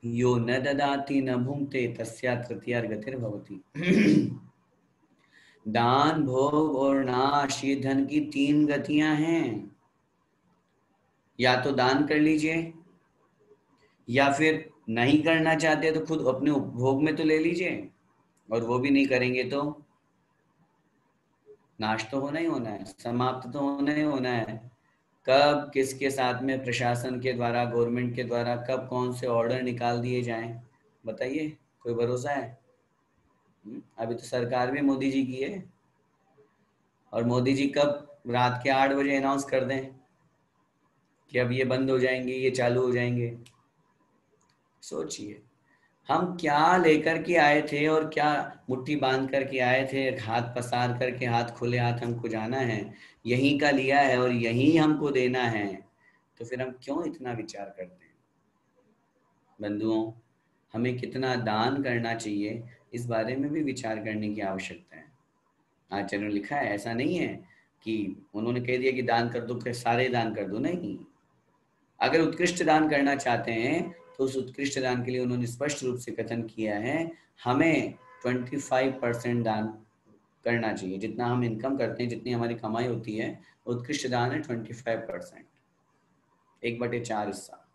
यो न ददाति न भुंक्ते तस्या तृतीया गतिर्भवति। दान, भोग और नाश, ये धन की 3 गतियां हैं। या तो दान कर लीजिए, या फिर नहीं करना चाहते तो खुद अपने उपभोग में तो ले लीजिए, और वो भी नहीं करेंगे तो नाश तो होना ही होना है, समाप्त तो होना ही होना है। कब किसके साथ में प्रशासन के द्वारा, गवर्नमेंट के द्वारा कब कौन से ऑर्डर निकाल दिए जाएं, बताइए, कोई भरोसा है? अभी तो सरकार भी मोदी जी की है, और मोदी जी कब रात के 8 बजे अनाउंस कर दें कि अब ये बंद हो जाएंगे, ये चालू हो जाएंगे। सोचिए, हम क्या लेकर के आए थे और क्या मुट्ठी बांध करके आए थे, हाथ पसार करके, हाथ खुले हाथ हमको जाना है, यहीं का लिया है और यहीं हमको देना है, तो फिर हम क्यों इतना विचार करते हैं? बंधुओं, हमें कितना दान करना चाहिए, इस बारे में भी विचार करने की आवश्यकता है। आचार्य ने लिखा है, ऐसा नहीं है कि उन्होंने कह दिया कि दान कर दो, कि सारे दान कर दो, नहीं। अगर उत्कृष्ट दान करना चाहते हैं तो उस उत्कृष्ट दान के लिए उन्होंने स्पष्ट रूप से कथन किया है, हमें 25% दान करना चाहिए। जितना हम इनकम करते हैं, जितनी हमारी कमाई होती है, उत्कृष्ट दान है 25%, 1/4 हिस्सा।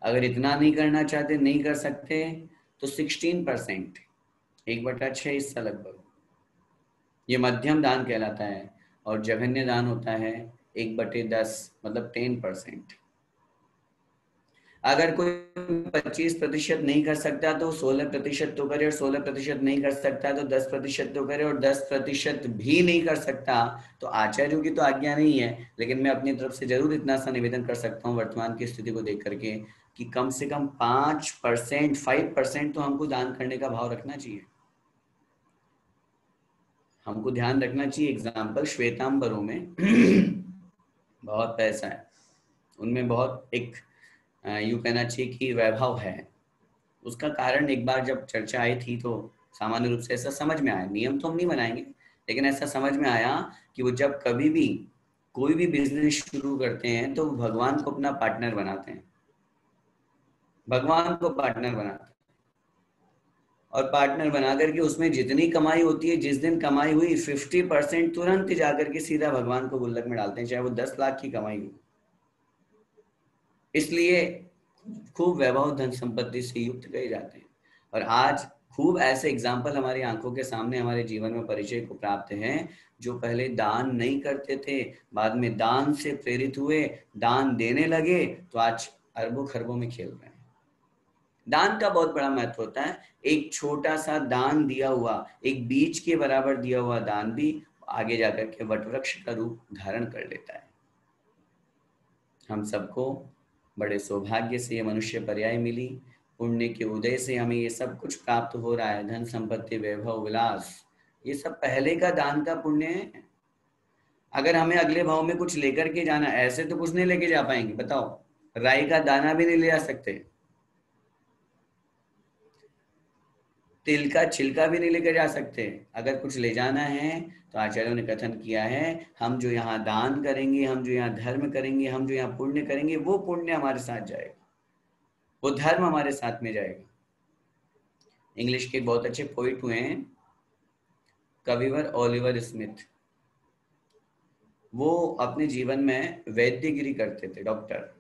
अगर इतना नहीं करना चाहते, नहीं कर सकते, तो 16%, 1/6 हिस्सा लगभग, ये मध्यम दान कहलाता है। और जघन्य दान होता है 1/10, मतलब 10%। अगर कोई 25% नहीं कर सकता तो 16% तो करे, और 16% नहीं कर सकता तो 10% तो करे, और 10% भी नहीं कर सकता तो आचार्यों की तो आज्ञा नहीं है, लेकिन मैं अपनी तरफ से जरूर इतना सा निवेदन कर सकता हूँ वर्तमान की स्थिति को देख करके कि कम से कम 5% तो हमको दान करने का भाव रखना चाहिए। हमको ध्यान रखना चाहिए। एग्जाम्पल, श्वेतांबरों में बहुत पैसा है, उनमें बहुत एक यूं कहना चाहिए कि वैभव है। उसका कारण एक बार जब चर्चा आई थी तो सामान्य रूप से ऐसा समझ में आया, नियम तो हम नहीं बनाएंगे, लेकिन ऐसा समझ में आया कि वो जब कभी भी कोई भी बिजनेस शुरू करते हैं तो भगवान को अपना पार्टनर बनाते हैं, भगवान को पार्टनर बनाते हैं, और पार्टनर बना करके उसमें जितनी कमाई होती है, जिस दिन कमाई हुई 50% तुरंत जाकर के सीधा भगवान को गुल्लक में डालते हैं, चाहे वो 10 लाख की कमाई हो। इसलिए खूब वैभव धन संपत्ति से युक्त कहे जाते हैं। और आज खूब ऐसे एग्जाम्पल हमारी आंखों के सामने हमारे जीवन में परिचय को प्राप्त हैं, जो पहले दान नहीं करते थे, बाद में दान से प्रेरित हुए, दान देने लगे, तो आज अरबों खरबों में खेल रहे हैं। दान का बहुत बड़ा महत्व होता है। एक छोटा सा दान दिया हुआ, एक बीज के बराबर दिया हुआ दान भी आगे जाकर के वटवृक्ष का रूप धारण कर लेता है। हम सबको बड़े सौभाग्य से ये मनुष्य पर्याय मिली, पुण्य के उदय से हमें ये सब कुछ प्राप्त हो रहा है, धन संपत्ति, वैभव, विलास, ये सब पहले का दान का पुण्य है। अगर हमें अगले भाव में कुछ लेकर के जाना, ऐसे तो कुछ नहीं लेके जा पाएंगे, बताओ, राई का दाना भी नहीं ले जा सकते, तिल का छिलका भी नहीं लेकर जा सकते। अगर कुछ ले जाना है तो आचार्यों ने कथन किया है, हम जो यहाँ दान करेंगे, हम जो यहाँ धर्म करेंगे, हम जो यहाँ पुण्य करेंगे, वो पुण्य हमारे साथ जाएगा, वो धर्म हमारे साथ में जाएगा। इंग्लिश के बहुत अच्छे पोइट हुए हैं, कविवर ओलिवर स्मिथ। वो अपने जीवन में वैद्यगिरी करते थे, डॉक्टर।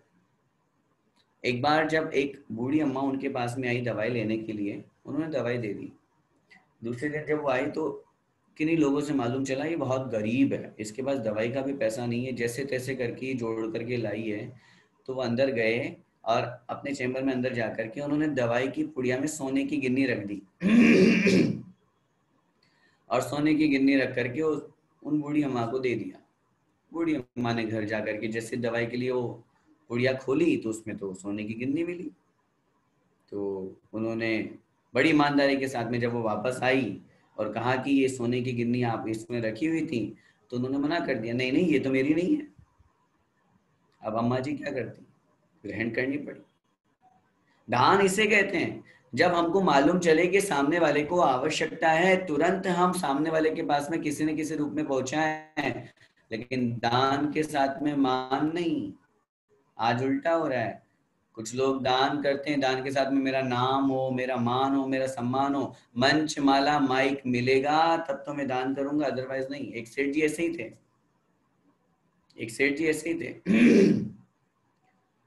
एक बार जब एक बूढ़ी अम्मा उनके पास में आई दवाई लेने के लिए, उन्होंने दवाई दे दी। दूसरे दिन जब वो आई तो किन्हीं लोगों से मालूम चला ये बहुत गरीब है, इसके पास दवाई का भी पैसा नहीं है, जैसे तैसे करके जोड़ करके लाई है। तो वो अंदर गए और अपने चैम्बर में अंदर जाकर के उन्होंने दवाई की पुड़िया में सोने की गिन्नी रख दी। और सोने की गिन्नी रख करके उन बूढ़ी अम्मा को दे दिया। बूढ़ी अम्मा ने घर जा करके जैसे दवाई के लिए वो पुड़िया खोली तो उसमें तो सोने की गिन्नी मिली। तो उन्होंने बड़ी ईमानदारी के साथ में जब वो वापस आई और कहा कि ये सोने की गिन्नी आप इसमें रखी हुई थी, तो उन्होंने मना कर दिया, नहीं नहीं ये तो मेरी नहीं है। अब अम्मा जी क्या करती, ग्रहण करनी पड़ी। दान इसे कहते हैं जब हमको मालूम चले कि सामने वाले को आवश्यकता है, तुरंत हम सामने वाले के पास में किसी न किसी रूप में पहुंचाएं। लेकिन दान के साथ में मान नहीं। आज उल्टा हो रहा है, कुछ लोग दान करते हैं, दान के साथ में मेरा नाम हो, मेरा मान हो, मेरा सम्मान हो, मंच माला माइक मिलेगा तब तो मैं दान करूंगा, अदरवाइज नहीं। एक सेठ जी ऐसे ही थे, एक सेठ जी ऐसे ही थे।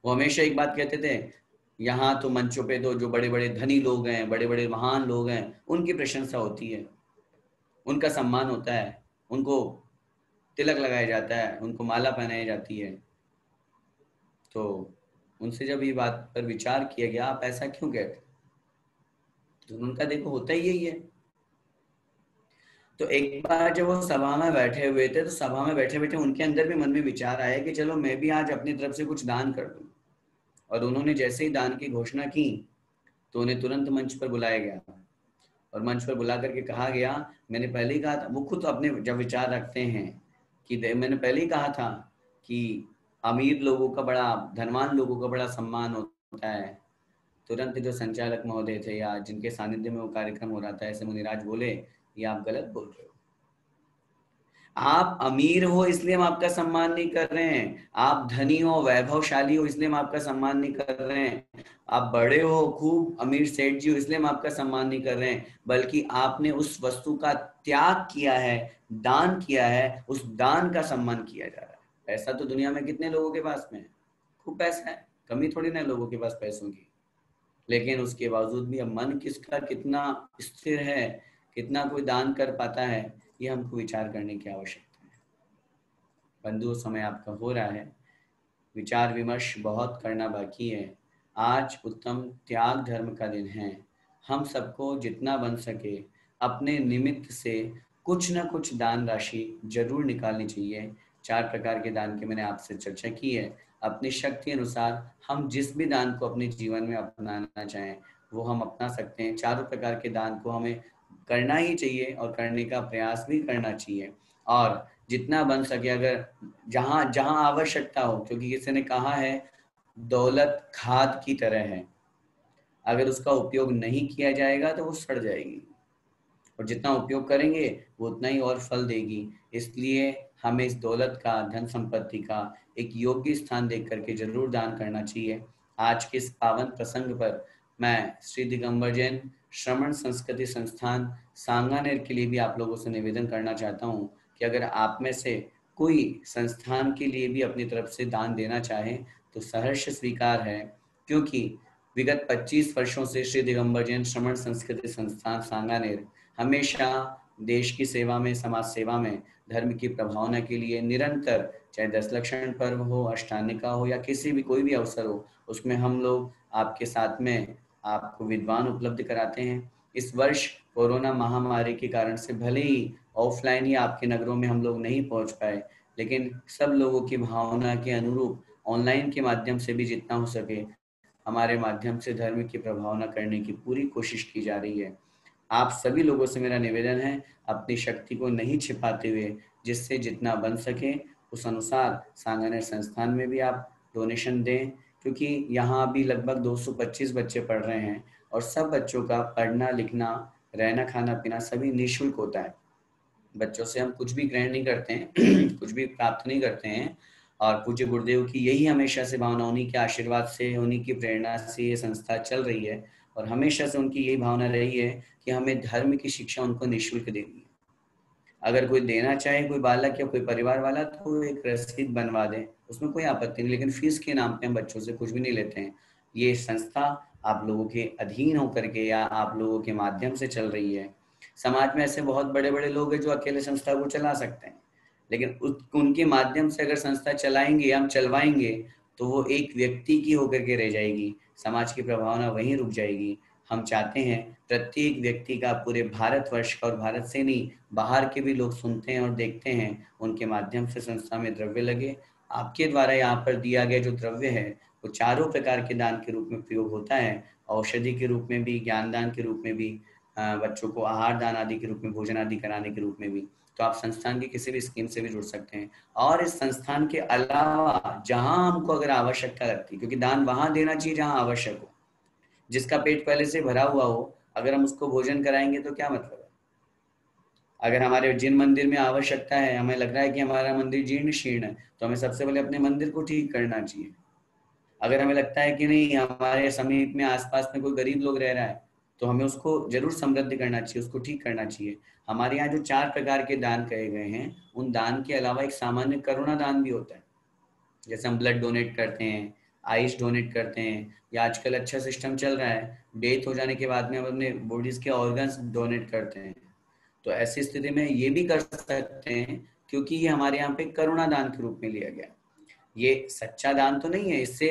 वो हमेशा एक बात कहते थे, यहाँ तो मंचों पे तो जो बड़े बड़े धनी लोग हैं, बड़े बड़े महान लोग हैं, उनकी प्रशंसा होती है, उनका सम्मान होता है, उनको तिलक लगाया जाता है, उनको माला पहनाई जाती है। तो उनसे जब ये बात पर विचार किया गया आप ऐसा क्यों कहते, तो उनका देखो होता ही यही है। तो एक बार जब वो सभा में बैठे हुए थे तो सभा में बैठे बैठे उनके अंदर भी मन में विचार आया कि चलो मैं भी आज अपनी तरफ से कुछ दान कर दूं। और उन्होंने जैसे ही दान की घोषणा की तो उन्हें तुरंत मंच पर बुलाया गया और मंच पर बुला करके कहा गया, मैंने पहले ही कहा था, वो खुद अपने जब विचार रखते हैं कि मैंने पहले ही कहा था कि अमीर लोगों का बड़ा, धनवान लोगों का बड़ा सम्मान होता है। तुरंत जो संचालक महोदय थे या जिनके सानिध्य में वो कार्यक्रम हो रहा था, ऐसे मुनिराज बोले, ये आप गलत बोल रहे हो। आप अमीर हो इसलिए हम आपका सम्मान नहीं कर रहे हैं, आप धनी हो, वैभवशाली हो इसलिए हम आपका सम्मान नहीं कर रहे हैं, आप बड़े हो, खूब अमीर सेठ जी हो इसलिए हम आपका सम्मान नहीं कर रहे हैं, बल्कि आपने उस वस्तु का त्याग किया है, दान किया है, उस दान का सम्मान किया जा रहा है। पैसा तो दुनिया में कितने लोगों के पास में है, खूब पैसा है, कमी थोड़ी ना लोगों के पास पैसों की। लेकिन उसके बावजूद भी अब मन किसका कितना स्थिर है, कितना कोई दान कर पाता है, ये हमको विचार करने की आवश्यकता है। बंधु, समय आपका हो रहा है, विचार विमर्श बहुत करना बाकी है। आज उत्तम त्याग धर्म का दिन है। हम सबको जितना बन सके अपने निमित्त से कुछ न कुछ दान राशि जरूर निकालनी चाहिए। 4 प्रकार के दान की मैंने आपसे चर्चा की है। अपनी शक्ति अनुसार हम जिस भी दान को अपने जीवन में अपनाना चाहें वो हम अपना सकते हैं। चारों प्रकार के दान को हमें करना ही चाहिए और करने का प्रयास भी करना चाहिए। और जितना बन सके, अगर जहाँ जहाँ आवश्यकता हो, क्योंकि किसी ने कहा है दौलत खाद की तरह है, अगर उसका उपयोग नहीं किया जाएगा तो वो सड़ जाएगी, और जितना उपयोग करेंगे वो उतना ही और फल देगी। इसलिए हमें इस दौलत का, धन संपत्ति का एक योग्य स्थान देख करके जरूर दान करना चाहिए। आज के इस पावन प्रसंग पर मैं श्री दिगंबर जैन श्रमण संस्कृति संस्थान सांगानेर के लिए भी आप लोगों से निवेदन करना चाहता हूँ कि अगर आप में से कोई संस्थान के लिए भी अपनी तरफ से दान देना चाहे तो सहर्ष स्वीकार है। क्योंकि विगत 25 वर्षों से श्री दिगंबर जैन श्रमण संस्कृति संस्थान सांगानेर हमेशा देश की सेवा में, समाज सेवा में, धर्म की प्रभावना के लिए निरंतर, चाहे 10 लक्षण पर्व हो, अष्टानिका हो या किसी भी कोई भी अवसर हो, उसमें हम लोग आपके साथ में आपको विद्वान उपलब्ध कराते हैं। इस वर्ष कोरोना महामारी के कारण से भले ही ऑफलाइन ही आपके नगरों में हम लोग नहीं पहुंच पाए, लेकिन सब लोगों की भावना के अनुरूप ऑनलाइन के माध्यम से भी जितना हो सके हमारे माध्यम से धर्म की प्रभावना करने की पूरी कोशिश की जा रही है। आप सभी लोगों से मेरा निवेदन है, अपनी शक्ति को नहीं छिपाते हुए जिससे जितना बन सके उस अनुसार सांगानेर संस्थान में भी आप डोनेशन दें। क्योंकि यहाँ अभी लगभग 225 बच्चे पढ़ रहे हैं और सब बच्चों का पढ़ना लिखना, रहना खाना पीना सभी निःशुल्क होता है। बच्चों से हम कुछ भी ग्रहण नहीं करते हैं, कुछ भी प्राप्त नहीं करते हैं। और पूज्य गुरुदेव की यही हमेशा से भावना, उन्हीं के आशीर्वाद से, उन्हीं की प्रेरणा से ये संस्था चल रही है। और हमेशा से उनकी यही भावना रही है कि हमें धर्म की शिक्षा उनको निःशुल्क देनी है। अगर कोई देना चाहे, कोई बालक या कोई परिवार वाला, तो एक रसीद बनवा दे, उसमें कोई आपत्ति नहीं, लेकिन फीस के नाम पे हम बच्चों से कुछ भी नहीं लेते हैं। ये संस्था आप लोगों के अधीन होकर के या आप लोगों के माध्यम से चल रही है। समाज में ऐसे बहुत बड़े बड़े लोग हैं जो अकेले संस्था को चला सकते हैं, लेकिन उनके माध्यम से अगर संस्था चलाएंगे, हम चलवाएंगे, तो वो एक व्यक्ति की होकर के रह जाएगी, समाज की प्रभावना वहीं रुक जाएगी। हम चाहते हैं प्रत्येक व्यक्ति का, पूरे भारतवर्ष का, और भारत से नहीं बाहर के भी लोग सुनते हैं और देखते हैं, उनके माध्यम से संस्था में द्रव्य लगे। आपके द्वारा यहाँ पर दिया गया जो द्रव्य है वो चारों प्रकार के दान के रूप में प्रयोग होता है, औषधि के रूप में भी, ज्ञान दान के रूप में भी, बच्चों को आहार दान आदि के रूप में, भोजन आदि कराने के रूप में भी। तो आप संस्थान की किसी भी स्कीम से भी जुड़ सकते हैं। और इस संस्थान के अलावा जहां हमको अगर आवश्यकता लगती है, क्योंकि दान वहां देना चाहिए जहां आवश्यक हो, जिसका पेट पहले से भरा हुआ हो, अगर हम उसको भोजन कराएंगे तो क्या मतलब है। अगर हमारे जिन मंदिर में आवश्यकता है, हमें लग रहा है कि हमारा मंदिर जीर्ण शीर्ण है, तो हमें सबसे पहले अपने मंदिर को ठीक करना चाहिए। अगर हमें लगता है कि नहीं, हमारे समीप में आसपास में कोई गरीब लोग रह रहा है, तो हमें उसको जरूर समृद्ध करना चाहिए, उसको ठीक करना चाहिए। हमारे यहाँ जो 4 प्रकार के दान कहे गए हैं, उन दान के अलावा एक सामान्य करुणा दान भी होता है। जैसे हम ब्लड डोनेट करते हैं, आइस डोनेट करते हैं, या आजकल अच्छा सिस्टम चल रहा है, डेथ हो जाने के बाद में हम अपने बॉडीज के ऑर्गन्स डोनेट करते हैं। तो ऐसी स्थिति में ये भी कर सकते हैं, क्योंकि ये हमारे यहाँ पे करुणा दान के रूप में लिया गया। ये सच्चा दान तो नहीं है, इससे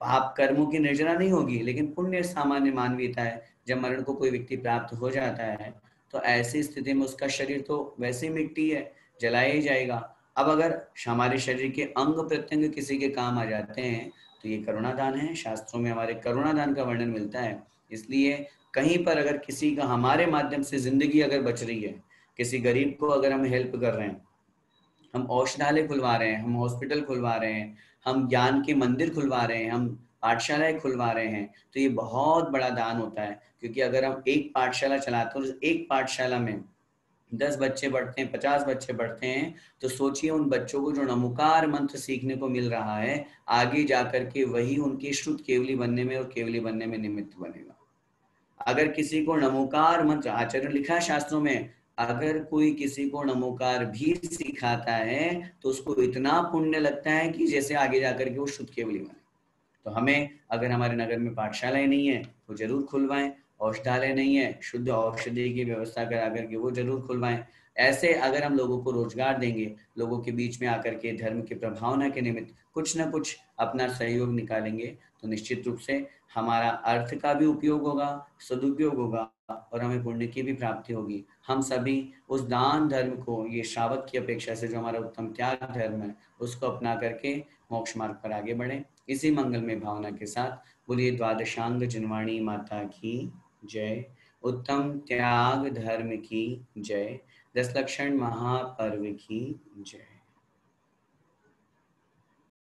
पाप कर्मों की निर्जना नहीं होगी, लेकिन पुण्य सामान्य मानवीयता है। जब मरण को कोई व्यक्ति प्राप्त हो जाता है, तो ऐसी स्थिति में उसका शरीर तो वैसे ही मिट्टी है, जलाया ही जाएगा। अब अगर हमारे शरीर के अंग प्रत्यंग किसी के काम आ जाते हैं, तो ये करुणा दान है। शास्त्रों में हमारे करुणा दान का वर्णन मिलता है। इसलिए कहीं पर अगर किसी का हमारे माध्यम से जिंदगी अगर बच रही है, किसी गरीब को अगर हम हेल्प कर रहे हैं, हम औषधालय खुलवा रहे हैं, हम हॉस्पिटल खुलवा रहे हैं, हम ज्ञान के मंदिर खुलवा रहे हैं, हम पाठशालाएं खुलवा रहे हैं, तो ये बहुत बड़ा दान होता है। क्योंकि अगर हम एक पाठशाला चलाते हैं, एक पाठशाला में 10 बच्चे पढ़ते हैं, 50 बच्चे पढ़ते हैं, तो सोचिए उन बच्चों को जो नमोकार मंत्र सीखने को मिल रहा है, आगे जाकर के वही उनकी शुद्ध केवली बनने में और केवली बनने में निमित्त बनेगा। अगर किसी को नमोकार मंत्र, आचरण लिखा है शास्त्रों में, अगर कोई किसी को नमोकार भी सिखाता है, तो उसको इतना पुण्य लगता है कि जैसे आगे जाकर के वो शुद्ध केवली बने। तो हमें, अगर हमारे नगर में पाठशालाएं नहीं है तो जरूर खुलवाएं, औषधालय नहीं है, शुद्ध औषधि की व्यवस्था करा करके वो जरूर खुलवाएं। ऐसे अगर हम लोगों को रोजगार देंगे, लोगों के बीच में आकर के धर्म की प्रभावना के निमित्त कुछ ना कुछ अपना सहयोग निकालेंगे, तो निश्चित रूप से हमारा अर्थ का भी उपयोग होगा, सदुपयोग होगा, और हमें पुण्य की भी प्राप्ति होगी। हम सभी उस दान धर्म को, ये श्रावक की अपेक्षा से जो हमारा उत्तम त्याग धर्म है, उसको अपना करके मोक्ष मार्ग पर आगे बढ़े। इसी मंगलमय भावना के साथ बोलिए द्वादशांग जिनवाणी माता की जय, उत्तम त्याग धर्म की जय, 10 लक्षण महापर्व की जय।